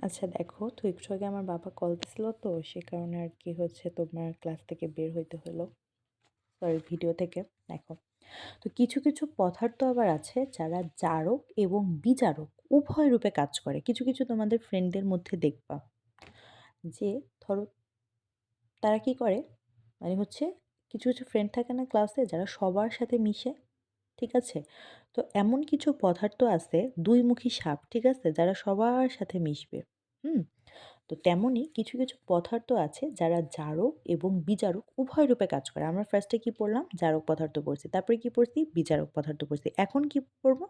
আচ্ছা দেখো, তো একটু আগে আমার বাবা কল দিছিল, তো সে কারণে আর কি হচ্ছে তোমার ক্লাস থেকে বের হইতে হলো, সরি ভিডিও থেকে। দেখো, তো কিছু কিছু পদার্থ আবার আছে যারা জারক এবং বিজারক উভয় রূপে কাজ করে। কিছু কিছু তোমাদের ফ্রেন্ডদের মধ্যে দেখবা যে ধরো তারা কি করে, মানে হচ্ছে কিছু কিছু ফ্রেন্ড থাকে না ক্লাসে যারা সবার সাথে মিশে, ঠিক আছে? তো এমন কিছু পদার্থ আছে দুইমুখী সাপ, ঠিক আছে, যারা সবার সাথে মিশবে। হুম। তো তেমনই কিছু কিছু পদার্থ আছে যারা জারক এবং বিজারক উভয় রূপে কাজ করে। আমরা ফার্স্টে কি পড়লাম? জারক পদার্থ পড়ছি, তারপরে কি পড়ছি? বিজারক পদার্থ পড়ছি। এখন কি পড়বো?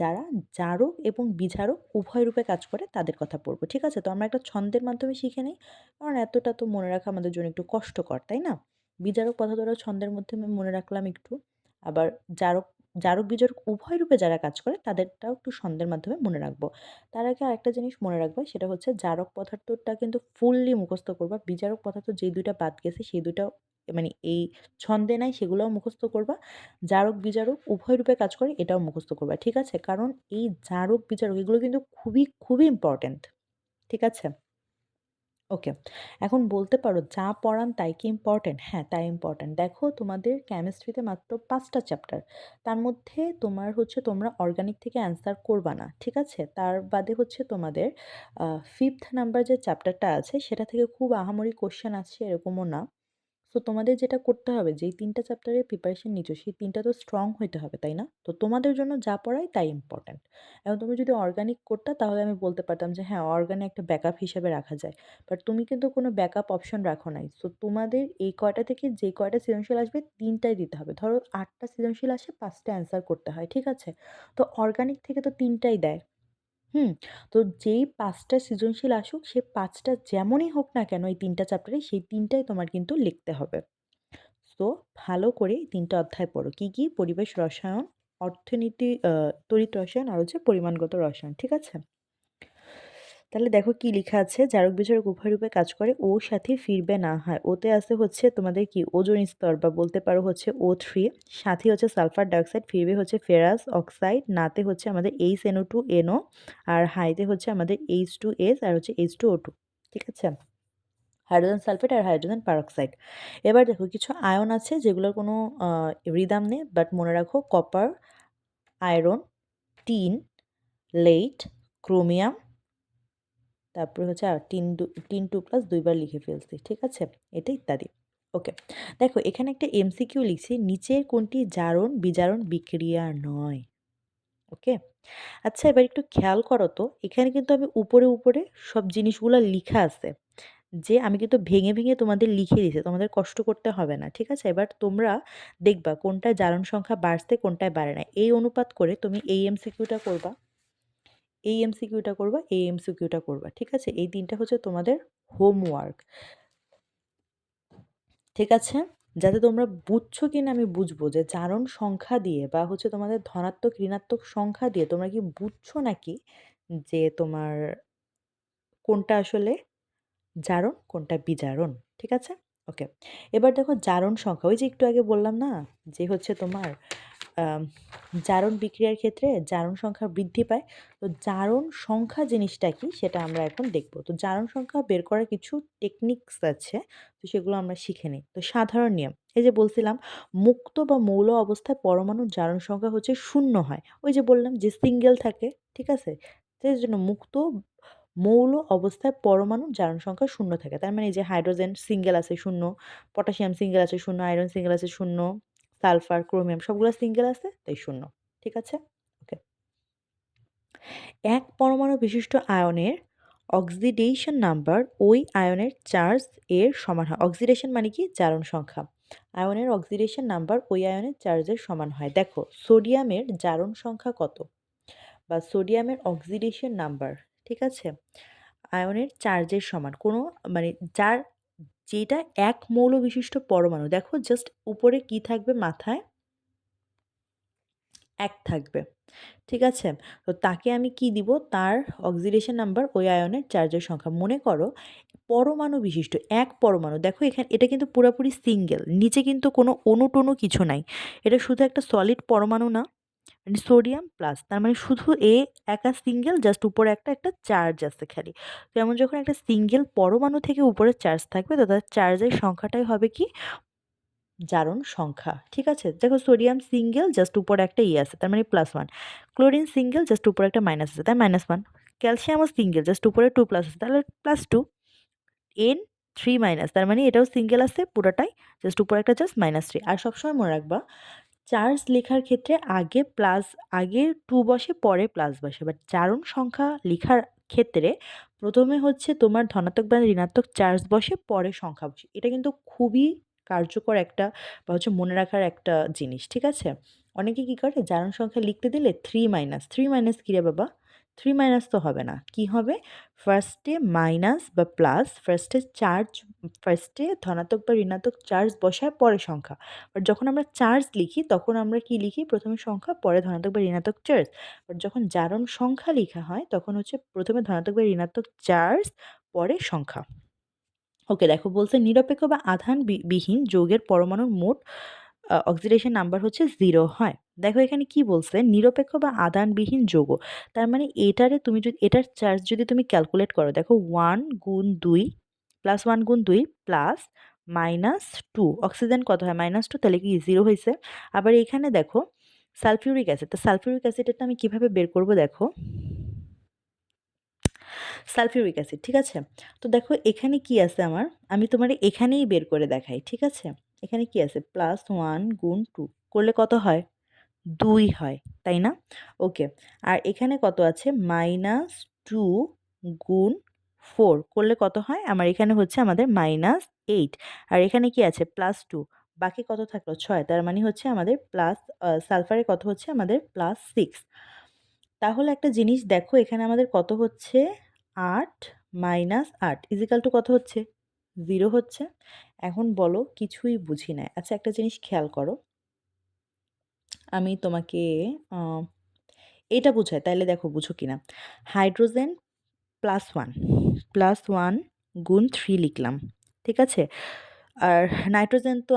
যারা জারক এবং বিজারক উভয় রূপে কাজ করে তাদের কথা পড়বো, ঠিক আছে? তো আমরা একটা ছন্দের মাধ্যমে শিখে নিই, কারণ এতটা তো মনে রাখা আমাদের জন্য একটু কষ্টকর, তাই না? বিজারক পদার্থটা ছন্দের মাধ্যমে মনে রাখলাম একটু। আবার জারক জারক বিজারক উভয় রূপে যারা কাজ করে তাদেরটাও একটু ছন্দের মাধ্যমে মনে রাখবো। তার আগে আরেকটা জিনিস মনে রাখবা, সেটা হচ্ছে জারক পদার্থটা কিন্তু ফুললি মুখস্থ করবা। বিজারক পদার্থ যেই দুইটা বাদ গেছে সেই দুইটাও, মানে এই ছন্দে নাই, সেগুলোও মুখস্থ করবা। জারক বিজারক উভয় রূপে কাজ করে এটাও মুখস্থ করবা, ঠিক আছে? কারণ এই জারক বিজারক এগুলো কিন্তু খুবই খুবই ইম্পর্ট্যান্ট, ঠিক আছে? ওকে। এখন বলতে পারো যা পড়ান তাই কি ইম্পর্ট্যান্ট? হ্যাঁ, তাই ইম্পর্ট্যান্ট। দেখো, তোমাদের কেমিস্ট্রিতে মাত্র ৫টা চ্যাপ্টার। তার মধ্যে তোমার হচ্ছে তোমরা অর্গানিক থেকে অ্যান্সার করবা না, ঠিক আছে? তার বাদে হচ্ছে তোমাদের 5th নাম্বার যে চ্যাপ্টারটা আছে সেটা থেকে খুব আহামরি কোয়েশ্চেন আসছে এরকমও না। সো তোমাদের যেটা করতে হবে, যেই ৩টা চ্যাপ্টারের প্রিপারেশন নিচ্ছ সেই ৩টা তো স্ট্রং হইতে হবে, তাই না? তো তোমাদের জন্য যা পড়াই তাই ইম্পর্ট্যান্ট। এখন তুমি যদি অর্গানিক করতা তাহলে আমি বলতে পারতাম যে হ্যাঁ, অর্গানিক একটা ব্যাকআপ হিসেবে রাখা যায়। বাট তুমি কিন্তু কোনো ব্যাকআপ অপশন রাখো নাই। সো তোমাদের এই কয়টা থেকে যে কয়টা সৃজনশীল আসবে ৩টাই দিতে হবে। ধরো ৮টা সৃজনশীল আসে, ৫টা অ্যান্সার করতে হয়, ঠিক আছে? তো অর্গানিক থেকে তো ৩টাই দেয়। হুম। তো যেই ৫টা সৃজনশীল আসুক সে ৫টা যেমনই হোক না কেন এই ৩টা চ্যাপ্টারে সেই ৩টাই তোমার কিন্তু লিখতে হবে। সো ভালো করে ৩টা অধ্যায় পড়ো। কি, কি? পরিবেশ রসায়ন, অর্থনীতি, তড়িৎ রসায়ন আর হচ্ছে পরিমাণগত রসায়ন। ঠিক আছে? তাহলে দেখো কি লিখা আছে, জারক বিজারক উভয় রূপে কাজ করে, ও সাথে ফিরবে না হয়। ওতে আছে হচ্ছে তোমাদের কি ওজোন স্তর, বা বলতে পারো হচ্ছে O3, সাথে হচ্ছে সালফার ডাইঅক্সাইড, ফিরবে হচ্ছে ফেরাস অক্সাইড, নাতে হচ্ছে আমাদের HNO2NO, আর হাইতে হচ্ছে আমাদের H2S আর হচ্ছে H2O2। ঠিক আছে? হাইড্রোজেন সালফেট আর হাইড্রোজেন পারঅক্সাইড। এবার দেখো কিছু আয়ন আছে যেগুলোর কোনো রিদম নেই, বাট মনে রাখো: copper, iron, tin, lead, chromium, তারপরে হচ্ছে আর টিন 2+ দুইবার লিখে ফেলছি, ঠিক আছে? এটা ইত্যাদি। ওকে। দেখো এখানে একটা এমসিকিউ লিখছি, নিচের কোনটি জারণ বিজারণ বিক্রিয়া নয়? ওকে। আচ্ছা, এবার একটু খেয়াল করো তো, এখানে কিন্তু আমি উপরে উপরে সব জিনিসগুলো লিখা আছে, যে আমি কিন্তু ভেঙে ভেঙে তোমাদের লিখে দিয়েছি, তোমাদের কষ্ট করতে হবে না, ঠিক আছে? এবার তোমরা দেখবা কোনটায় জারণ সংখ্যা বাড়ছে কোনটায় বাড়ে না, এই অনুপাত করে তুমি এই এমসিকিউটা করবা, এই এমসিকিউটা করবা, এই এমসিকিউটা করবা, ঠিক আছে? এই ৩টা হচ্ছে তোমাদের হোমওয়ার্ক, ঠিক আছে? যাতে তোমরা বুঝছো কিনা আমি বুঝবো যে জারণ সংখ্যা দিয়ে বা হচ্ছে তোমাদের ধনাত্মক ঋণাত্মক সংখ্যা দিয়ে তোমরা কি বুঝছো নাকি যে তোমার কোনটা আসলে জারণ কোনটা বিজারণ, ঠিক আছে? ওকে। এবার দেখো জারণ সংখ্যা, ওই যে একটু আগে বললাম না যে হচ্ছে তোমার আম, জারণ বিক্রিয়ার ক্ষেত্রে জারণ সংখ্যা বৃদ্ধি পায়। তো জারণ সংখ্যা জিনিসটা কি সেটা আমরা এখন দেখব। তো জারণ সংখ্যা বের করার কিছু টেকনিক্স আছে, তো সেগুলো আমরা শিখে নিই। তো সাধারণ নিয়ম, এই যে বলছিলাম, মুক্ত বা মৌল অবস্থায় পরমাণুর জারণ সংখ্যা হচ্ছে 0 হয়। ওই যে বললাম যে সিঙ্গেল থাকে, ঠিক আছে? সেই জন্য মুক্ত মৌল অবস্থায় পরমাণুর জারণ সংখ্যা 0 থাকে। তার মানে এই যে হাইড্রোজেন সিঙ্গেল আছে 0, পটাশিয়াম সিঙ্গেল আছে 0, আয়রন সিঙ্গেল আছে 0, সালফার, ক্রোমিয়াম সবগুলো সিঙ্গেল আছে তাই 0। ঠিক আছে? ওকে। এক পরমাণু বিশিষ্ট আয়নের অক্সিডেশন নাম্বার ওই আয়নের চার্জ এর সমান হয়। অক্সিডেশন মানে কি? জারণ সংখ্যা। আয়নের অক্সিডেশন নাম্বার ওই আয়নের চার্জের সমান হয়। দেখো সোডিয়ামের জারণ সংখ্যা কত, বা সোডিয়ামের অক্সিডেশন নাম্বার, ঠিক আছে, আয়নের চার্জের সমান। কোনো, মানে যার, যেটা এক মৌল বিশিষ্ট পরমাণু, দেখো জাস্ট উপরে কি থাকবে, মাথায় 1 থাকবে, ঠিক আছে? তো তাকে আমি কি দিব? তার অক্সিডেশন নাম্বার ওই আয়নের চার্জের সংখ্যা। মনে করো পরমাণু বিশিষ্ট এক পরমাণু, দেখো এখানে এটা কিন্তু পুরোপুরি সিঙ্গেল, নিচে কিন্তু কোনো অণু টণু কিছু নাই, এটা শুধু একটা সলিড পরমাণু না? মানে সোডিয়াম প্লাস, তার মানে শুধু এ একা সিঙ্গেল, জাস্ট উপরে একটা একটা চার্জ আছে খালি। তো এমন যখন একটা সিঙ্গেল পরমাণু থেকে উপরে চার্জ থাকবে, তো তার চার্জের সংখ্যাটাই হবে কি, জারণ সংখ্যা। ঠিক আছে, দেখো সোডিয়াম সিঙ্গেল, জাস্ট উপরে একটা ই আছে, তার মানে +1। ক্লোরিন সিঙ্গেল, জাস্ট উপরে একটা মাইনাস আছে, তাই -1। ক্যালসিয়ামও সিঙ্গেল, জাস্ট উপরে 2 প্লাস আছে, তাহলে +2। N3- তার মানে এটাও সিঙ্গেল আছে পুরোটাই, জাস্ট উপরে একটা জাস্ট -3। আর সবসময় মনে রাখবা, চার্জ লেখার ক্ষেত্রে আগে প্লাস, আগে 2 বসে পরে প্লাস বসে, বাট জারণ সংখ্যা লেখার ক্ষেত্রে প্রথমে হচ্ছে তোমার ধনাত্মক বা ঋণাত্মক চার্জ বসে, পরে সংখ্যা বসে। এটা কিন্তু খুবই কার্যকর একটা বা হচ্ছে মনে রাখার একটা জিনিস। ঠিক আছে, অনেকে কি করে জারণ সংখ্যা লিখতে দিলে 3 - 3 কি রে বাবা, 3 তো হবে না, কি হবে, ফার্স্টে মাইনাস বা প্লাস, ফার্স্টে ধনাত্মক বা ঋণাত্মক চার্জ বসায় পরে সংখ্যা। বাট যখন আমরা চার্জ লিখি তখন আমরা কি লিখি, প্রথমে সংখ্যা পরে ধনাত্মক বা ঋণাত্মক চার্জ। বাট যখন জারণ সংখ্যা লেখা হয় তখন হচ্ছে প্রথমে ধনাত্মক বা ঋণাত্মক চার্জ পরে সংখ্যা। ওকে, দেখো বলছে নিরপেক্ষ বা আধান বিহীন যৌগের পরমাণুর মোট অক্সিডেশন নাম্বার হচ্ছে 0 হয়। দেখো এখানে কি বলছে, নিরপেক্ষ বা আধানবিহীন যৌগ, তার মানে এটারে তুমি যদি এটার চার্জ যদি তুমি ক্যালকুলেট করো, দেখো 1 গুণ 2 +1 গুণ 2 প্লাস -2, অক্সিজেন কত হয় -2, তাহলে কি 0 হয়েছে। আবার এখানে দেখো সালফিউরিক অ্যাসিড, তো সালফিউরিক অ্যাসিডটা আমি কিভাবে বের করব, দেখো সালফিউরিক অ্যাসিড। ঠিক আছে, তো দেখো এখানে কি আছে আমার, আমি তোমার এখানেই বের করে দেখাই। ঠিক আছে, এখানে কি আছে, +1 গুণ 2 করলে কত হয়, 2 হয়, তাই না? ওকে, আর এখানে কত আছে, -2 গুণ 4 করলে কত হয়, আমার এখানে হচ্ছে আমাদের -8। আর এখানে কি আছে, +2, বাকি কত থাকলো 6, তার মানে হচ্ছে আমাদের প্লাস, সালফারের কত হচ্ছে আমাদের +6। তাহলে একটা জিনিস দেখো, এখানে আমাদের কত হচ্ছে, 8 - 8 ইজিক্যাল টু কত হচ্ছে, 0 হচ্ছে। এখন বলো, কিছুই বুঝি না। আচ্ছা একটা জিনিস খেয়াল করো, আমি তোমাকে এটা বুঝাই, তাইলে দেখো বুঝো কিনা। হাইড্রোজেন +1, +1 গুণ 3 লিখলাম। ঠিক আছে, আর নাইট্রোজেন তো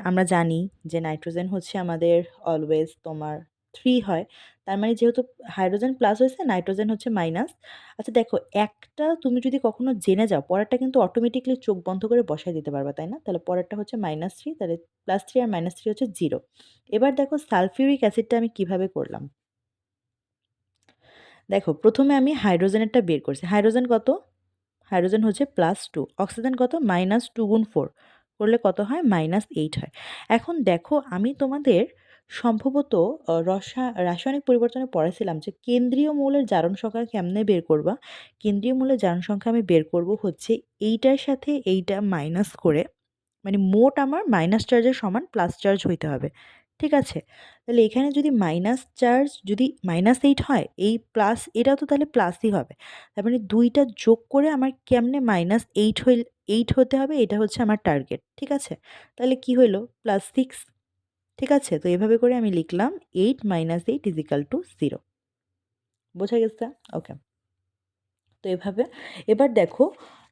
আমরা জানি যে নাইট্রোজেন হচ্ছে আমাদের অলওয়েজ তোমার 3 হয়। তার মানে যেহেতু হাইড্রোজেন প্লাস হয়েছে, নাইট্রোজেন হচ্ছে মাইনাস। আচ্ছা দেখো, একটা তুমি যদি কখনো জেনে যাও, পরেরটা কিন্তু অটোমেটিকলি চোখ বন্ধ করে বসায় দিতে পারবা, তাই না? তাহলে পরেরটা হচ্ছে -3, তাহলে +3 আর -3 হচ্ছে 0। এবার দেখো সালফিউরিক অ্যাসিডটা আমি কিভাবে করলাম। দেখো প্রথমে আমি হাইড্রোজেনেরটা বের করছি, হাইড্রোজেন কত, হাইড্রোজেন হচ্ছে +2, অক্সিজেন কত, -2 গুণ 4 করলে কত হয়, -8 হয়। এখন দেখো আমি তোমাদের সম্ভবত রাসায়নিক পরিবর্তনে পড়াছিলাম যে কেন্দ্রীয় মৌলের জারণ সংখ্যা কেমনে বের করবা। কেন্দ্রীয় মৌলের জারণ সংখ্যা আমি বের করব হচ্ছে এইটার সাথে এইটা মাইনাস করে, মানে মোট আমার মাইনাস চার্জের সমান প্লাস চার্জ হইতে হবে। ঠিক আছে, তাহলে এখানে যদি মাইনাস চার্জ যদি -8 হয়, এই প্লাস এটাও তো তাহলে প্লাসই হবে। তার মানে দুইটা যোগ করে আমার কেমনে -8 হতে হবে, এটা হচ্ছে আমার টার্গেট। ঠিক আছে, তাহলে কি হইলো, +6। ঠিক আছে, তো এভাবে করে আমি লিখলাম 8 - 8 = 0। বোঝা গেছে? ওকে, তো এভাবে এবার দেখো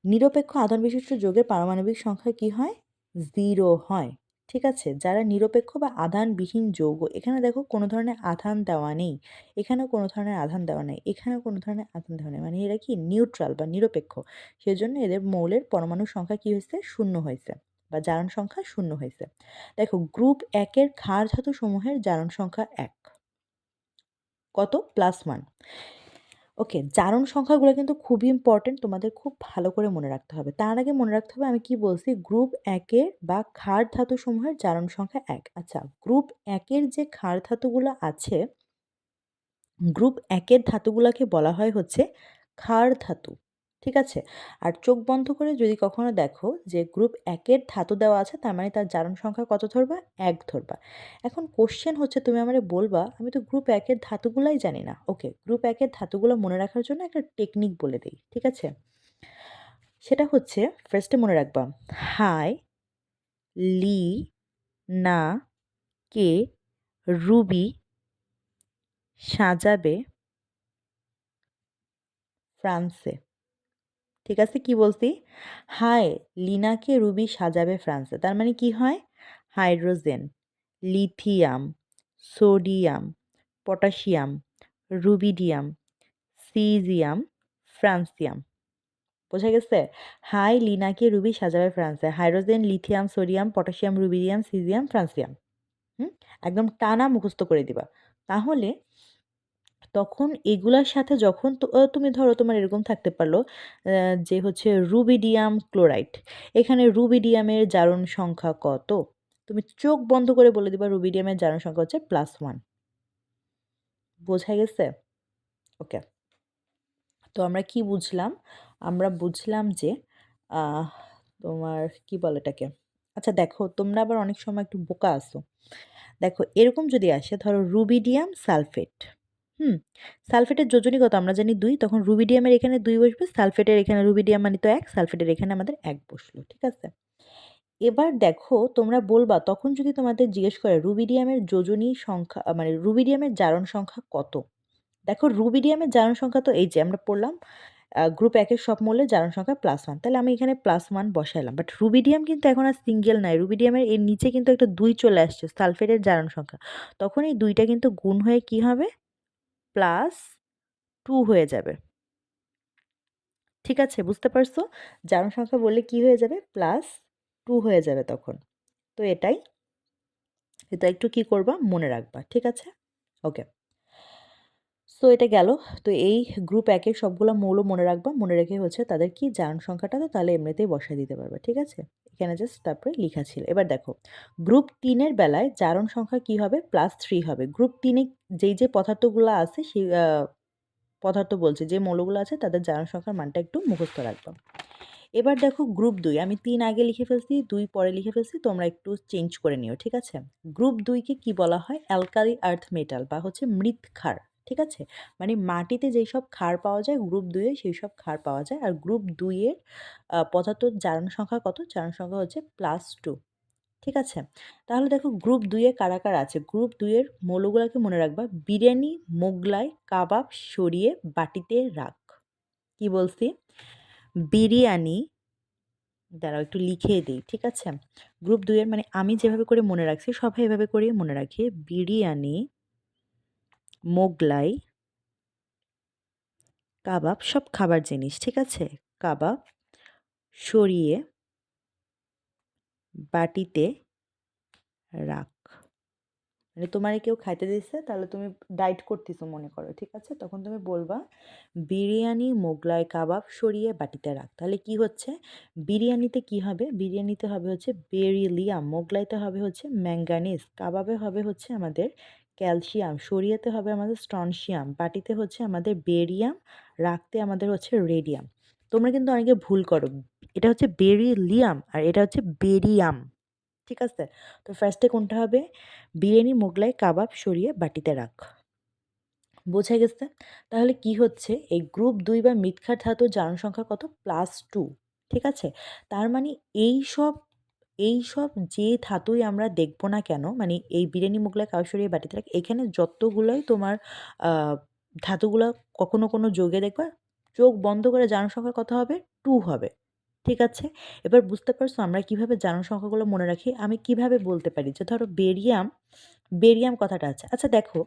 নিরপেক্ষ আধান বিশিষ্ট যৌগের পারমাণবিক সংখ্যা কি হয়, 0 হয়। ঠিক আছে, যারা নিরপেক্ষ বা আধানবিহীন যৌগ, এখানে দেখো কোনো ধরনের আধান দেওয়া নেই, এখানেও কোনো ধরনের আধান দেওয়া নেই, এখানেও কোনো ধরনের আধান দেওয়া নেই, মানে এরা কি নিউট্রাল বা নিরপেক্ষ। সেজন্য এদের মৌলের পরমাণু সংখ্যা কি হয়েছে, 0 হয়েছে, বা জারণ সংখ্যা 0 হয়েছে। দেখো গ্রুপ 1-এর ক্ষার ধাতু সমূহের জারণ সংখ্যা 1, কত, +1। ওকে, জারণ সংখ্যাগুলো কিন্তু খুবই ইম্পর্টেন্ট, তোমাদের খুব ভালো করে মনে রাখতে হবে। তার আগে মনে রাখতে হবে আমি কি বলছি, গ্রুপ 1-এর বা ক্ষার ধাতুসমূহের জারণ সংখ্যা 1। আচ্ছা, গ্রুপ 1-এর যে ক্ষার ধাতুগুলো আছে, গ্রুপ 1-এর ধাতুগুলোকে বলা হয় হচ্ছে ক্ষার ধাতু। ঠিক আছে, আর চোখ বন্ধ করে যদি কখনো দেখো যে গ্রুপ 1-এর ধাতু দেওয়া আছে, তার মানে তার জারণ সংখ্যা কত ধরবা, 1 ধরবা। এখন কোশ্চেন হচ্ছে, তুমি আমারে বলবা আমি তো গ্রুপ 1-এর ধাতুগুলাই জানি না। ওকে, গ্রুপ 1-এর ধাতুগুলো মনে রাখার জন্য একটা টেকনিক বলে দিই। ঠিক আছে, সেটা হচ্ছে ফার্স্টে মনে রাখবা, হাই, লি, না, কে, রুবি, সাজাবে, ফ্রান্সে। ঠিক আছে, কি বলছি, হাই, লিনাকে রুবি সাজাবে ফ্রান্সে, তার মানে কি হয়, hydrogen, lithium, sodium, potassium, rubidium, caesium, francium. বোঝা গেছে? হাই লিনাকে রুবি সাজাবে ফ্রান্সে। Hydrogen, lithium, sodium, potassium, rubidium, caesium, francium. হুম? একদম টানা মুখস্থ করে দিবা। তাহলে তখন এগুলার সাথে যখন তুমি ধরো তোমার এরকম থাকতে পারলো যে হচ্ছে রুবিডিয়াম ক্লোরাইড। এখানে রুবিডিয়ামের জারণ সংখ্যা কত? তুমি চোখ বন্ধ করে বলে দিবা রুবিডিয়ামের জারণ সংখ্যা হচ্ছে +1। বোঝা গেছে? ওকে। তো আমরা কি বুঝলাম? আমরা বুঝলাম যে আহ, তোমার কি বলে এটাকে? আচ্ছা দেখো, তোমরা আবার অনেক সময় একটু বোকা আছো। দেখো এরকম যদি আসে, ধরো রুবিডিয়াম সালফেট। হুম, সালফেটের যোজনী কত আমরা জানি 2, তখন রুবিডিয়ামের এখানে 2 বসবে, সালফেটের এখানে রুবিডিয়াম মানে তো 1, সালফেটের এখানে আমাদের 1 বসলো, ঠিক আছে? এবার দেখো তোমরা বলবা, তখন যদি তোমাদের জিজ্ঞেস করে রুবিডিয়ামের যোজনী সংখ্যা মানে রুবিডিয়ামের জারণ সংখ্যা কত? দেখো রুবিডিয়ামের জারণ সংখ্যা তো এই যে আমরা পড়লাম, গ্রুপ 1 এর সব মৌলের জারণ সংখ্যা +1, তাহলে আমি এখানে +1 বসাইলাম। বাট রুবিডিয়াম কিন্তু এখন আর সিঙ্গেল নাই, রুবিডিয়ামের এর নিচে কিন্তু একটা 2 চলে আসছে, সালফেটের জারণ সংখ্যা। তখন এই 2টা কিন্তু গুণ হয়ে কি হবে? +2 হয়ে যাবে। ঠিক আছে, বুঝতে পারছো? জারণ সংখ্যা বললে কি হয়ে যাবে? +2 হয়ে যাবে তখন। তো এটা একটু কি করবা, মনে রাখবা, ঠিক আছে? ওকে। সো এটা গেল। তো এই গ্রুপ 1 এর সবগুলা মৌল মনে রাখবা, মনে রেখে হচ্ছে তাদের কি জারণ সংখ্যাটা, তো তাহলে এমনিতেই বসায় দিতে পারবা, ঠিক আছে? এখানে জাস্ট তারপরে লেখা ছিল। এবার দেখো গ্রুপ 3 এর বেলায় জারণ সংখ্যা কি হবে? +3 হবে। গ্রুপ 3 এ যেই পদার্থগুলো আছে সেই পদার্থ বলছে যে মৌলগুলো আছে তাদের জারণ সংখ্যার মানটা একটু মুখস্থ রাখবা। এবার দেখো গ্রুপ 2, আমি 3 আগে লিখে ফেলছি, 2 পরে লিখে ফেলছি, তোমরা একটু চেঞ্জ করে নিও, ঠিক আছে? গ্রুপ 2 কে কি বলা হয়? অ্যালকালি আর্থ মেটাল বা হচ্ছে মৃৎ ক্ষার, ঠিক আছে? মানে মাটিতে যেই সব ক্ষার পাওয়া যায় গ্রুপ 2 এ সেই সব ক্ষার পাওয়া যায়। আর গ্রুপ 2 এর পদার্থর জারণ সংখ্যা কত? জারণ সংখ্যা হচ্ছে +2, ঠিক আছে? তাহলে দেখো গ্রুপ 2 এ কারা কারা আছে? গ্রুপ 2 এর মৌলগুলোকে মনে রাখবা, বিরিয়ানি, মোগলাই, কাবাব, সরিয়ে বাটিতে রাখ। কি বলছি? বিরিয়ানি, দাঁড়াও একটু লিখে দিই, ঠিক আছে? গ্রুপ 2 এর মানে আমি যেভাবে করে মনে রাখছি সবাই এভাবে করে মনে রাখে, বিরিয়ানি, মোগলাই, কাবাব সব খাবার জিনিস, ঠিক আছে? কাবাব সরিয়ে বাটিতে রাখ। মানে তোমারে কেউ খাইতে দিচ্ছে, তাহলে তুমি ডায়েট করতেছো মনে করো, ঠিক আছে? তখন তুমি বলবা বিরিয়ানি, মোগলাই, কাবাব সরিয়ে বাটিতে রাখ। তাহলে কি হচ্ছে? বিরিয়ানিতে কি হবে? বিরিয়ানিতে হবে হচ্ছে বেরিলিয়াম, মোগলাইতে হবে হচ্ছে ম্যাঙ্গানিজ, কাবাবে হবে হচ্ছে আমাদের ক্যালসিয়াম, সরিয়েতে হবে আমাদের স্ট্রনশিয়াম, বাটিতে হচ্ছে আমাদের বেরিয়াম, রাখতে আমাদের হচ্ছে রেডিয়াম। তোমরা কিন্তু অনেকে ভুল করো, এটা হচ্ছে বেরিলিয়াম আর এটা হচ্ছে বেরিয়াম, ঠিক আছে? তো ফার্স্টে কোনটা হবে? বিরিয়ানি, মোগলাই, কাবাব সরিয়ে বাটিতে রাখ। বোঝা গেছে? তাহলে কি হচ্ছে, এই গ্রুপ 2 বা মৃৎক্ষার ধাতুর জারণ সংখ্যা কত? +2, ঠিক আছে? তার মানে এই সব যে ধাতুই আমরা দেখব না কেন, মানে এই বিরিয়ানি, মোগলাই, কাবাব সরিয়ে বাটিতে রাখ, এখানে যতগুলোই তোমার আহ, ধাতুগুলো কখনো কোনো যোগে দেখবা, চোখ বন্ধ করে জারণ সংখ্যা কত হবে? 2 হবে, ঠিক আছে? এবার বুঝতে পারছো আমরা কিভাবে জারণ সংখ্যাগুলো মনে রাখি? আমি কিভাবে বলতে পারি যে ধরো বেরিয়াম, বেরিয়াম কথাটা আছে। আচ্ছা দেখো,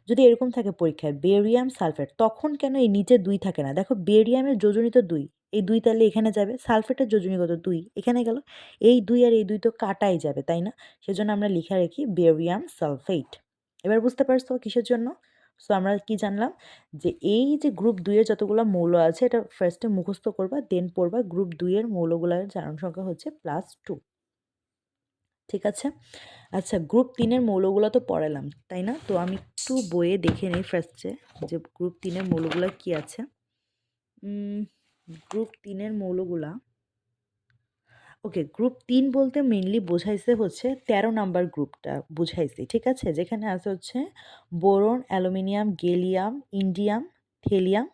যদি এরকম থাকে পরীক্ষায় বেরিয়াম সালফেট, তখন কেন এই নিচে 2 থাকে না? দেখো বেরিয়ামের যোজনী তো 2, এই 2 তাহলে এখানে যাবে, সালফেটের যোজনী কত? 2, এখানে গেল। এই 2 আর এই 2 তো কাটাই যাবে, তাই না? সেজন্য আমরা লিখে রাখি বেরিয়াম সালফেট। এবার বুঝতে পারছো কিসের জন্য? সো আমরা কি জানলাম? যে এই যে গ্রুপ 2 এর যতগুলো মৌল আছে এটা ফার্স্টে মুখস্থ করবা, দেন পড়বা গ্রুপ 2 এর মৌলগুলোর জারণ সংখ্যা হচ্ছে +2, ঠিক আছে? আচ্ছা গ্রুপ 3 এর মৌলগুলো তো পড়ালাম, তাই না? তো আমি একটু বইয়ে দেখে নিই ফার্স্টে যে গ্রুপ 3 এর মৌলগুলো কি আছে। গ্রুপ 3 এর মৌলগুলা, ওকে, গ্রুপ 3 বলতে মেইনলি বোঝাইছে হচ্ছে 13 নাম্বার গ্রুপটা বুঝাইছি, ঠিক আছে? যেখানে আছে হচ্ছে বোরন, অ্যালুমিনিয়াম, গেলিয়াম, ইন্ডিয়াম, থেলিয়াম,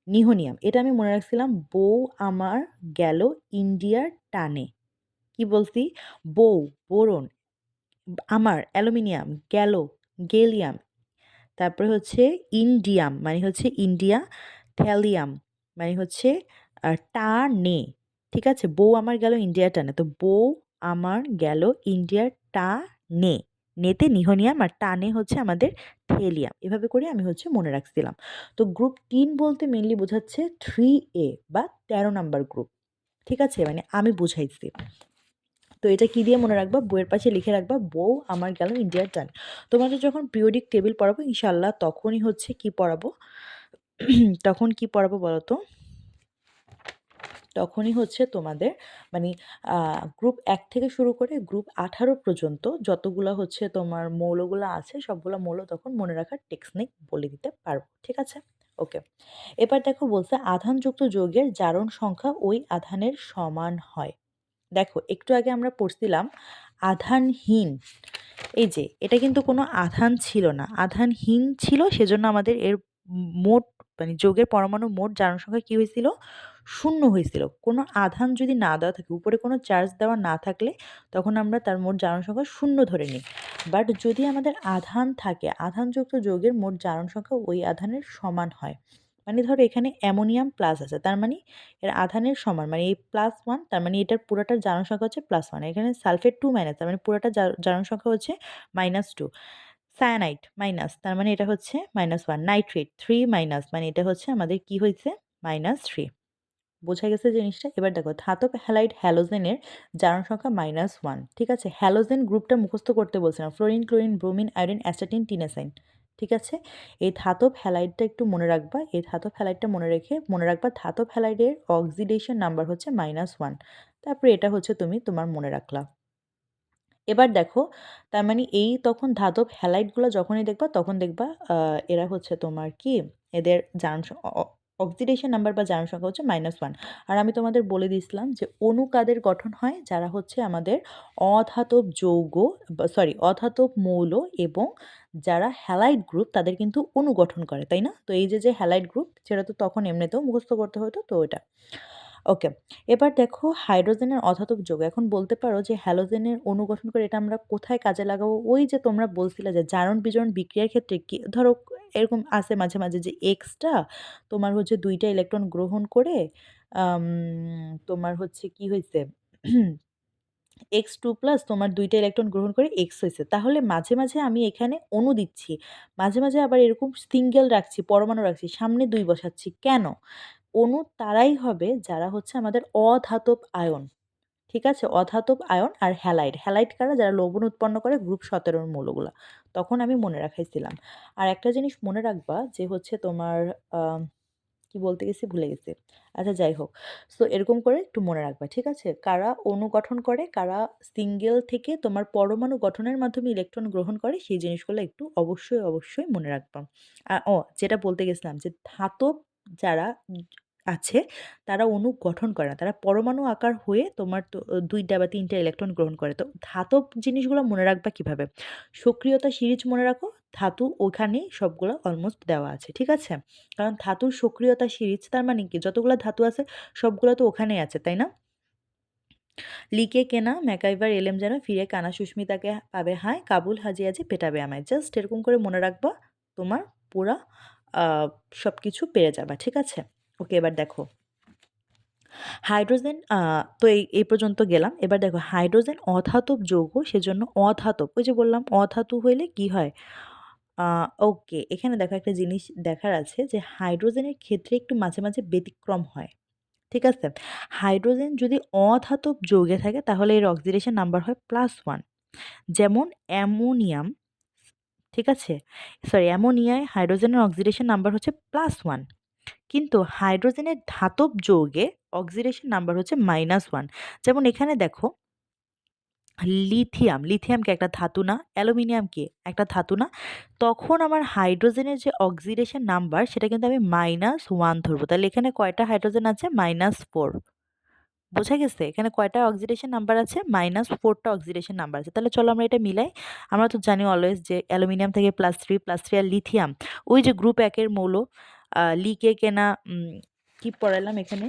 নিহোনিয়াম। এটা আমি মনে রাখছিলাম, বউ আমার গেল ইন্ডিয়ার টানে। কি বলছি? বউ, বোরন, আমার, অ্যালুমিনিয়াম, গেল, গেলিয়াম, তারপরে হচ্ছে ইন্ডিয়াম মানে হচ্ছে ইন্ডিয়া, থ্যালিয়াম মানে হচ্ছে টানে, ঠিক আছে? বউ আমার গেল ইন্ডিয়া টানে, তো বউ আমার গেল ইন্ডিয়ার টানে, নেতে নিহনিয়াম আর টানে হচ্ছে আমাদের থেলিয়াম, এভাবে করে আমি হচ্ছে মনে রাখছিলাম। তো গ্রুপ 3 বলতে মেইনলি বোঝাচ্ছে 3A বা 13 নাম্বার গ্রুপ। ঠিক আছে, মানে আমি বুঝাইছি। তো এটা কি দিয়ে মনে রাখবা, বইয়ের পাশে লিখে রাখবা, বউ আমার গেল ইন্ডিয়ার টান। তোমাদের যখন পিরিয়ডিক টেবিল পড়াবো ইনশাল্লাহ তখনই হচ্ছে কি পড়াবো তখন কি পড়াবো বলো তো? তখনই হচ্ছে তোমাদের মানে গ্রুপ 1 থেকে শুরু করে গ্রুপ 18 পর্যন্ত যতগুলো হচ্ছে তোমার মৌলগুলো আছে সবগুলো মৌল তখন মনে রাখার টেকনিক বলে দিতে পারবো। ঠিক আছে, ওকে। এবার দেখো বলছে আধানযুক্ত যৌগের জারণ সংখ্যা ওই আধানের সমান হয়। দেখো একটু আগে আমরা পড়ছিলাম আধানহীন, এই যে এটা কিন্তু কোনো আধান ছিল না, আধানহীন ছিল, সেজন্য আমাদের এর মোট মানে যৌগের পরমাণু মোট জারণ সংখ্যা কি হয়েছিল, শূন্য হয়েছিল। কোনো আধান যদি না দেওয়া থাকে, উপরে কোনো চার্জ দেওয়া না থাকলে তখন আমরা তার মোট জারণ সংখ্যা শূন্য ধরে নিই। বাট যদি আমাদের আধান থাকে, আধানযুক্ত যৌগের মোট জারণ সংখ্যা ওই আধানের সমান হয়। মানে ধরো এখানে অ্যামোনিয়াম প্লাস আছে, তার মানে এর আধানের সমান, মানে এই +1, তার মানে এটার পুরোটার জারণ সংখ্যা হচ্ছে +1। এখানে সালফেট 2 মাইনাস, তার মানে পুরোটা জারণ সংখ্যা হচ্ছে -2। সায়ানাইড মাইনাস, তার মানে এটা হচ্ছে -1। নাইট্রেট 3 মাইনাস, মানে এটা হচ্ছে আমাদের কি হয়েছে -3। বোঝা গেছে জিনিসটা? এবার দেখো ধাতব হ্যালাইড হ্যালোজেনের জারণ সংখ্যা -1। ঠিক আছে, হ্যালোজেন গ্রুপটা মুখস্থ করতে বলছিলাম, fluorine, chlorine, bromine, iodine, astatine, tennessine. ঠিক আছে, এই ধাতব হ্যালাইডটা একটু মনে রাখবা, এই ধাতব হ্যালাইডটা মনে রাখবা ধাতব হ্যালাইডের অক্সিডেশন নাম্বার হচ্ছে -1। তারপরে এটা হচ্ছে তুমি তোমার মনে রাখলা। এবার দেখো তার মানে এই তখন ধাতব হ্যালাইডগুলো যখনই দেখবা তখন দেখবা এরা হচ্ছে তোমার কি, এদের জারণ অক্সিডেশন নাম্বার বা জারণ সংখ্যা হচ্ছে -1। আর আমি তোমাদের বলে দিয়েছিলাম যে অণু কাদের গঠন হয়, যারা হচ্ছে আমাদের অধাতব যৌগ, সরি অধাতব মৌল এবং যারা হ্যালাইড গ্রুপ তাদের কিন্তু অণু গঠন করে, তাই না? তো এই যে হ্যালাইড গ্রুপ সেটা তো তখন এমনিতেও মুখস্থ করতে হতো, তো এটা ওকে। এবার দেখো হাইড্রোজেনের অধাতব যৌগ, এখন বলতে পারো যে হ্যালোজেনের অণু গঠন করে, এটা আমরা কোথায় কাজে লাগাবো? ওই যে তোমরা বলছিলে যে জারণ বিজারণ বিক্রিয়ার ক্ষেত্রে কি ধরো এরকম আছে মাঝে মাঝে যে এক্সটা তোমার হচ্ছে 2টা ইলেকট্রন গ্রহণ করে আম, তোমার হচ্ছে কি হয়েছে X2+ তোমার 2টা ইলেকট্রন গ্রহণ করে X হয়েছে, তাহলে মাঝে মাঝে আমি এখানে অণু দিচ্ছি, মাঝে মাঝে আবার এরকম সিঙ্গেল রাখছি, পরমাণু রাখছি, সামনে 2 বসাচ্ছি কেন? অণু তারাই হবে যারা হচ্ছে আমাদের অধাতব আয়ন। ঠিক আছে, অধাতব আয়ন আর হ্যালাইড, হ্যালাইড কারা, যারা লবণ উৎপন্ন করে গ্রুপ 17 মৌলগুলা। তখন আমি মনে রাখাইছিলাম। আর একটা জিনিস মনে রাখবা যে হচ্ছে তোমার কি বলতে গেছি ভুলে গেছি। আচ্ছা যাই হোক, সো এরকম করে একটু মনে রাখবা। ঠিক আছে, কারা অণু গঠন করে, কারা সিঙ্গেল থেকে তোমার পরমাণু গঠনের মাধ্যমে ইলেকট্রন গ্রহণ করে, সেই জিনিসগুলো একটু অবশ্যই অবশ্যই মনে রাখবা। যেটা বলতে গেছিলাম যে ধাতব যারা আছে তারা অণু গঠন করে না, তারা পরমাণু আকার হয়ে তোমার তো 2টা বা 3টা ইলেকট্রন গ্রহণ করে। তো ধাতব জিনিসগুলো মনে রাখবা কিভাবে, সক্রিয়তা সিরিজ মনে রাখো, ধাতু ওখানেই সবগুলো অলমোস্ট দেওয়া আছে। ঠিক আছে, কারণ ধাতুর সক্রিয়তা সিরিজ, তার মানে কি যতগুলো ধাতু আছে সবগুলো তো ওখানেই আছে, তাই না? লিকে কেনা ম্যাকাইভার এলেম যেন ফিরে কানা সুস্মিতাকে পাবে হায়, কাবুল হাজি আজি পেটাবে আমায়। জাস্ট এরকম করে মনে রাখবা, তোমার পুরা সব কিছু পেরে যাবা। ঠিক আছে, ওকে। এবার দেখো হাইড্রোজেন, তো এই পর্যন্ত গেলাম। এবার দেখো হাইড্রোজেন অধাতব যৌগ, সেজন্য অধাতব, ওই যে বললাম অধাতু হইলে কি হয়। ওকে, এখানে দেখো একটা জিনিস দেখার আছে যে হাইড্রোজেনের ক্ষেত্রে একটু মাঝে মাঝে ব্যতিক্রম হয়। ঠিক আছে, হাইড্রোজেন যদি অধাতব যৌগে থাকে তাহলে এর অক্সিডেশন নাম্বার হয় +1। যেমন অ্যামোনিয়াম, ঠিক আছে, সরি অ্যামোনিয়ায় হাইড্রোজেনের অক্সিডেশন নাম্বার হচ্ছে +1, কিন্তু হাইড্রোজেনের ধাতব যৌগে অক্সিডেশন নাম্বার হচ্ছে -1। যেমন এখানে দেখো লিথিয়াম, লিথিয়াম কি একটা ধাতু না? অ্যালুমিনিয়াম কি একটা ধাতু না? তখন আমার হাইড্রোজেনের যে অক্সিডেশন নাম্বার সেটা কিন্তু আমি -1 ধরবো। তাহলে এখানে কয়টা হাইড্রোজেন আছে? -4। বোঝা গেছে এখানে কয়টা অক্সিডেশন নাম্বার আছে? -4টা অক্সিডেশন নাম্বার আছে। তাহলে চলো আমরা এটা মিলাই। আমরা তো জানি অলওয়েজ যে অ্যালুমিনিয়াম থেকে +3 আর লিথিয়াম ওই যে গ্রুপ 1 মৌল, লিকে কেনা কি পড়ালাম এখানে,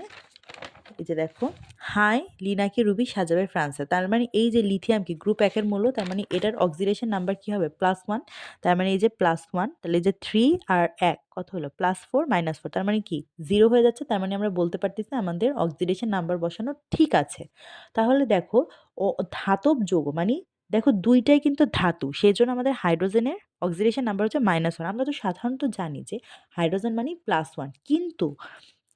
এই যে দেখো হাই লিনাকে রুবি সাজাবে ফ্রান্সে, তার মানে এই যে লিথিয়াম কি গ্রুপ 1 মৌল, তার মানে এটার অক্সিডেশন নাম্বার কি হবে? +1। তার মানে এই যে +1, তাহলে এই যে 3 আর 1 কত হলো? +4 -4, তার মানে কি 0 হয়ে যাচ্ছে। তার মানে আমরা বলতে পারতেছি আমাদের অক্সিডেশন নাম্বার বসানো ঠিক আছে। তাহলে দেখো ও ধাতব যৌগ মানে দেখো ২ টাই কিন্তু ধাতু। সেজন্য আমাদের হাইড্রোজেনের অক্সিডেশন নাম্বার হচ্ছে -1। আমরা তো সাধারণত জানি যে হাইড্রোজেন মানেই +1। কিন্তু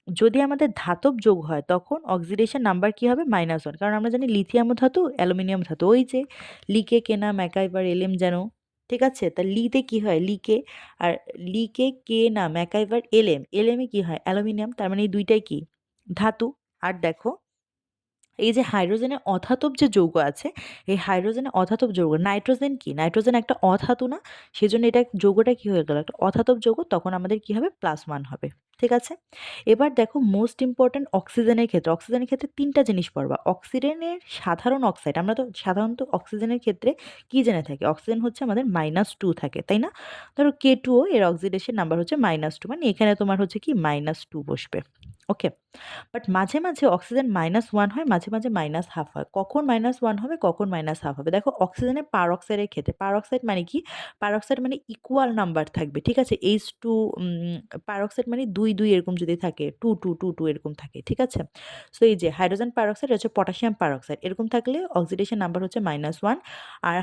যদি আমাদের ধাতব যৌগ হয় তখন অক্সিডেশন নাম্বার কি হবে? -1। কারণ আমরা জানি লিথিয়ামও ধাতু, অ্যালুমিনিয়াম ধাতু। ওই যে লিকে, কেনা, ম্যাকাইভার, এলএম যেন। ঠিক আছে? তা লিতে কি হয়? লিকে। আর লিকে, কেনা, ম্যাকাইভার, এলএম। এলএমে কি হয়? অ্যালুমিনিয়াম। তার মানে এই ২ টাই কি? ধাতু। আর দেখো এই যে হাইড্রোজেনের অধাতব যে যৌগ আছে, এই হাইড্রোজেনের অধাতব যৌগ নাইট্রোজেন কি? নাইট্রোজেন একটা অধাতু না? সেজন্য এটা যৌগটা কি হয়ে গেল? একটা অধাতব যৌগ তখন আমাদের কি হবে? +1 হবে। ঠিক আছে? এবার দেখো মোস্ট ইম্পোর্টেন্ট অক্সিজেনের ক্ষেত্রে, অক্সিজেনের ক্ষেত্রে ৩ টা জিনিস পড়বা। অক্সিজেনের সাধারণ অক্সাইড আমরা তো সাধারণত অক্সিজেনের ক্ষেত্রে কি জেনে থাকি? অক্সিজেন হচ্ছে আমাদের -2 থাকে, তাই না? ধরো K2O এর অক্সিডেশন নাম্বার হচ্ছে -2 মানে এখানে তোমার হচ্ছে কি -2 বসবে। ওকে? বাট মাঝে, মাঝে অক্সিজেন -1 হয়, মাঝে, মাঝে -1/2 হয়। কখন -1 হবে, কখন -1/2 হবে? দেখো অক্সিজেনের পারঅক্সাইডের ক্ষেত্রে, পারঅক্সাইড মানে কি? পারঅক্সাইড মানে ইকুয়াল নাম্বার থাকবে। ঠিক আছে? H2 পারঅক্সাইড মানে ২, ২ এরকম যদি থাকে, 2, 2, 2, 2 এরকম থাকে। ঠিক আছে? সো এই যে হাইড্রোজেন পারঅক্সাইড হচ্ছে পটাশিয়াম পারঅক্সাইড। এরকম থাকলে অক্সিডেশন নাম্বার হচ্ছে -1 আর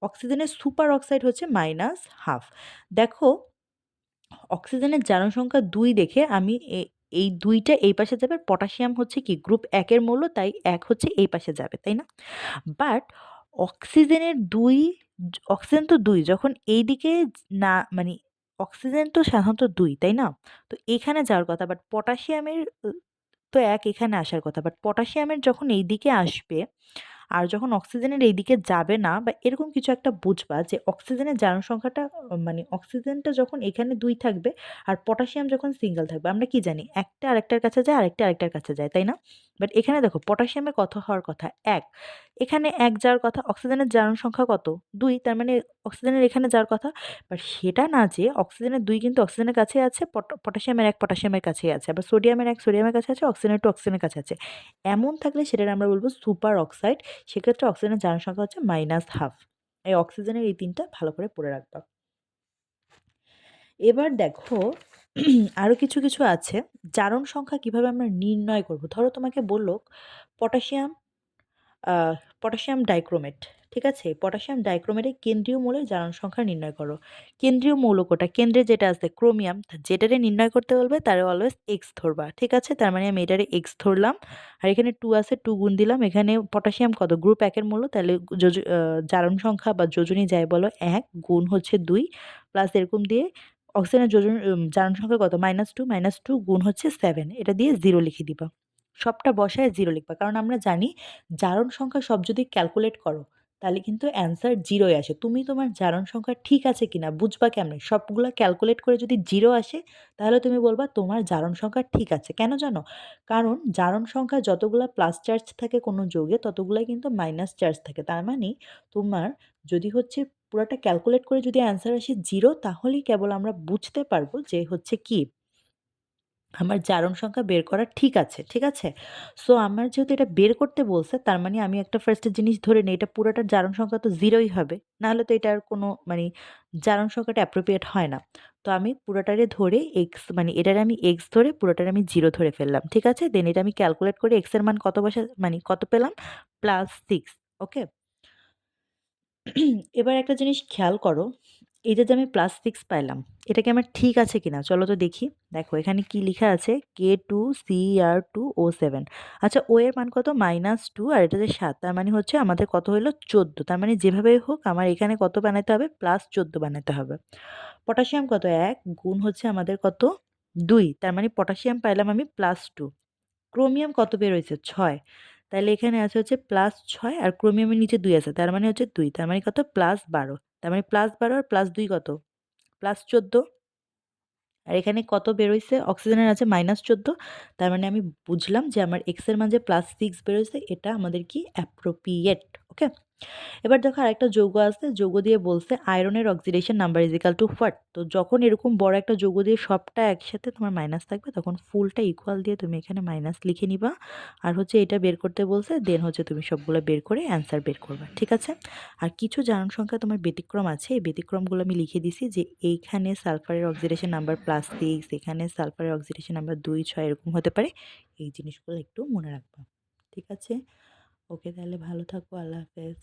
অক্সিজেনের সুপার অক্সাইড হচ্ছে -1/2। দেখো অক্সিজেনের জারণ সংখ্যা ২ দেখে আমি এই ২ টা এই পাশে যাবে আর পটাশিয়াম হচ্ছে কি গ্রুপ ১ এর মৌল তাই ১ হচ্ছে এই পাশে যাবে, তাই না? বাট অক্সিজেনের ২ অক্সিজেন তো ২ যখন এইদিকে না মানে অক্সিজেন তো সাধারণত ২ তাই না? তো এখানে যাওয়ার কথা বাট পটাশিয়ামের তো ১ এখানে আসার কথা। বাট পটাশিয়ামের যখন এইদিকে আসবে আর যখন অক্সিজেনের এইদিকে যাবে না বা এরকম কিছু একটা বুঝবা যে অক্সিজেনের জারণ সংখ্যাটা মানে অক্সিজেনটা যখন এখানে ২ থাকবে আর পটাশিয়াম যখন সিঙ্গেল থাকবে। আমরা কি জানি? একটা আরেকটার কাছে যায়, আরেকটা আরেকটার কাছে যায়, তাই না? বাট এখানে দেখো পটাশিয়ামের কত হওয়ার কথা? ১। এখানে ১ যাওয়ার কথা। অক্সিজেনের জারণ সংখ্যা কত? ২ তার মানে অক্সিজেনের এখানে যাওয়ার কথা। বাট সেটা না যেয়ে অক্সিজেনের ২ কিন্তু অক্সিজেনের কাছেই আছে, পটাশিয়ামের ১ পটাশিয়ামের কাছেই আছে। আবার সোডিয়ামের ১ সোডিয়ামের কাছে আছে, অক্সিজেনের 2 অক্সিজেনের কাছে আছে। এমন থাকলে সেটাকে আমরা বলব সুপার অক্সাইড। সেক্ষেত্রে অক্সিজেনের জারণ সংখ্যা হচ্ছে -1/2। এই অক্সিজেনের এই ৩ টা ভালো করে পড়ে রাখবা। এবার দেখো আরো কিছু, কিছু আছে। জারণ সংখ্যা কিভাবে আমরা নির্ণয় করব? ধরো তোমাকে বলল পটাশিয়াম আ পটাশিয়াম ডাইক্রোমেট। ঠিক আছে? পটাশিয়াম ডাইক্রোমেটের কেন্দ্রীয় মৌলের জারণ সংখ্যা নির্ণয় করো। কেন্দ্রীয় মৌল কোনটা? কেন্দ্রে যেটা আছে ক্রোমিয়াম, যেটারে নির্ণয় করতে বলবে তারে অলওয়েজ X ধরবা। ঠিক আছে? তার মানে আমি এটারে X ধরলাম। আর এখানে 2 আছে 2 গুণ দিলাম। এখানে পটাশিয়াম কত? গ্রুপ ১ এর মৌল তাহলে জারণ সংখ্যা বা যোজনী যাই বলো ১ গুণ হচ্ছে ২ প্লাস এরকম দিয়ে অক্সিজেনের জারণ সংখ্যা কত? -2 -2 গুণ হচ্ছে 7 এটা দিয়ে 0 লিখে দিবা। সবটা বসায় 0 লিখবা। কারণ আমরা জানি জারণ সংখ্যা সব যদি ক্যালকুলেট করো, তাহলে কিন্তু অ্যান্সার 0 ই আসে। তুমি তোমার জারণ সংখ্যা ঠিক আছে কিনা বুঝবা কেমনে? সবগুলা ক্যালকুলেট করে যদি 0 আসে, তাহলে তুমি বলবা তোমার জারণ সংখ্যা ঠিক আছে। কেন জানো? কারণ জারণ সংখ্যা যতগুলা প্লাস চার্জ থাকে কোনো যৌগে, ততগুলাই কিন্তু মাইনাস চার্জ থাকে। তার মানে তোমার যদি হচ্ছে পুরাটা ক্যালকুলেট করে যদি অ্যান্সার আসে 0 তাহলেই কেবল আমরা বুঝতে পারবো যে হচ্ছে কি আমার জারণ সংখ্যা বের করা ঠিক আছে। ঠিক আছে? সো আমার যেহেতু এটা বের করতে বলছে তার মানে আমি একটা ফার্স্ট এ জিনিস ধরে নেই এটা পুরাটার জারণ সংখ্যা তো 0 ই হবে। নাহলে তো এটার কোনো মানে জারণ সংখ্যাটা অ্যাপ্রোপ্রিয়েট হয় না। তো আমি পুরাটারে ধরে মানে এটারে আমি x ধরে পুরোটারে আমি 0 ধরে ফেললাম। ঠিক আছে? দেন এটা আমি ক্যালকুলেট করে x এর মান কত মানে কত পেলাম? +6 ওকে? এবার একটা জিনিস খেয়াল করো, এই যে আমি +6 পাইলাম, এটা কি আমার ঠিক আছে কিনা? চলো তো দেখি। দেখো এখানে কি লিখা আছে K2Cr2O7 আচ্ছা O এর মান কত? -2 আর এটা যে ৭ তার মানে হচ্ছে আমাদের কত হইল? ১৪ তার মানে যেভাবেই হোক আমার এখানে কত বানাইতে হবে? +১৪ বানাইতে হবে। পটাশিয়াম কত? ১ গুণ হচ্ছে আমাদের কত? ২ তার মানে পটাশিয়াম পাইলাম আমি +2 ক্রোমিয়াম কত বের হইছে? ৬ তাইলে এখানে আছে হচ্ছে +৬ আর ক্রোমিয়ামের নিচে ২ আছে। তার মানে হচ্ছে ২ তার মানে কত? +১২ তার মানে +১২ আর +২ কত? +১৪ আর এখানে কত বের হইছে? অক্সিজেনের আছে -১৪ তার মানে আমি বুঝলাম যে আমার x এর মান যে +6 বের হইছে এটা আমাদের কি অ্যাপ্রোপ্রিয়েট। ওকে? এবার দেখো আরেকটা যৌগ আছে। যৌগ দিয়ে বলছে আয়রনের oxidation number is equal to what? তো যখন এরকম বড় একটা যৌগ দিয়ে সবটা একসাথে তোমার মাইনাস থাকবে তখন ফুলটা ইকুয়াল দিয়ে তুমি এখানে মাইনাস লিখে নিবা। আর হচ্ছে এটা বের করতে বলছে দেন হচ্ছে তুমি সবগুলো বের করে অ্যান্সার বের করবা। ঠিক আছে? আর কিছু জারণ সংখ্যা তোমার ব্যতিক্রম আছে। এই ব্যতিক্রমগুলো আমি লিখে দিছি যে এইখানে সালফারের অক্সিডেশন নাম্বার +6 এখানে সালফারের অক্সিডেশন নাম্বার ২, ৬ এরকম হতে পারে। এই জিনিসগুলো একটু মনে রাখবা। ঠিক আছে? ওকে তাহলে ভালো থাকো। আল্লাহ হাফেজ।